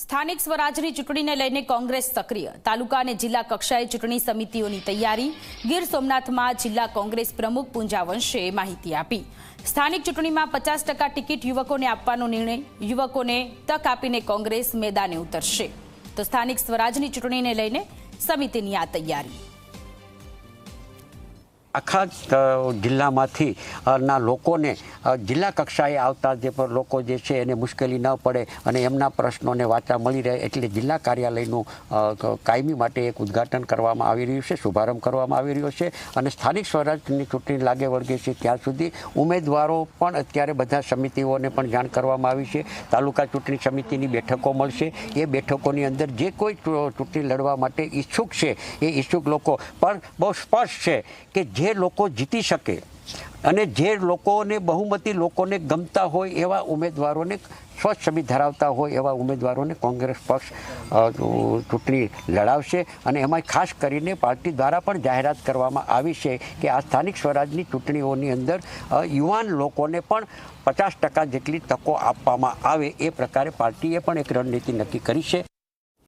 સ્થાનિક સ્વરાજની ચૂંટણીને લઈને કોંગ્રેસ સક્રિય. તાલુકા અને જિલ્લા કક્ષાએ ચૂંટણી સમિતિઓની તૈયારી. ગીર સોમનાથમાં જિલ્લા કોંગ્રેસ પ્રમુખ પૂંજા વંશે માહિતી આપી. સ્થાનિક ચૂંટણીમાં 50% ટિકિટ યુવકોને આપવાનો નિર્ણય. યુવકોને તક આપીને કોંગ્રેસ મેદાને ઉતરશે. તો સ્થાનિક સ્વરાજની ચૂંટણીને લઈને સમિતિની આ તૈયારી. આખા જિલ્લામાંથી ના લોકોને જિલ્લા કક્ષાએ આવતા જે લોકો જે છે એને મુશ્કેલી ન પડે અને એમના પ્રશ્નોને વાચા મળી રહે એટલે જિલ્લા કાર્યાલયનું કાયમી માટે એક ઉદ્ઘાટન કરવામાં આવી રહ્યું છે, શુભારંભ કરવામાં આવી રહ્યો છે. અને સ્થાનિક સ્વરાજની ચૂંટણી લાગે વળગે છે ત્યાં સુધી ઉમેદવારો પણ અત્યારે બધા સમિતિઓને પણ જાણ કરવામાં આવી છે. તાલુકા ચૂંટણી સમિતિની બેઠકો મળશે. એ બેઠકોની અંદર જે કોઈ ચૂંટણી લડવા માટે ઈચ્છુક છે એ ઈચ્છુક લોકો પણ બહુ સ્પષ્ટ છે કે જે લોકો જીતી શકે અને જે લોકોને બહુમતી લોકોને ગમતા હોય એવા ઉમેદવારોને, સ્વચ્છ છબી ધરાવતા હોય એવા ઉમેદવારોને કોંગ્રેસ પક્ષ ચૂંટણી લડાવશે. અને એમાં ખાસ કરીને પાર્ટી દ્વારા પણ જાહેરાત કરવામાં આવી છે કે આ સ્થાનિક સ્વરાજની ચૂંટણીઓની અંદર યુવાન લોકોને પણ 50% જેટલી તકો આપવામાં આવે એ પ્રકારે પાર્ટીએ પણ એક રણનીતિ નક્કી કરી છે.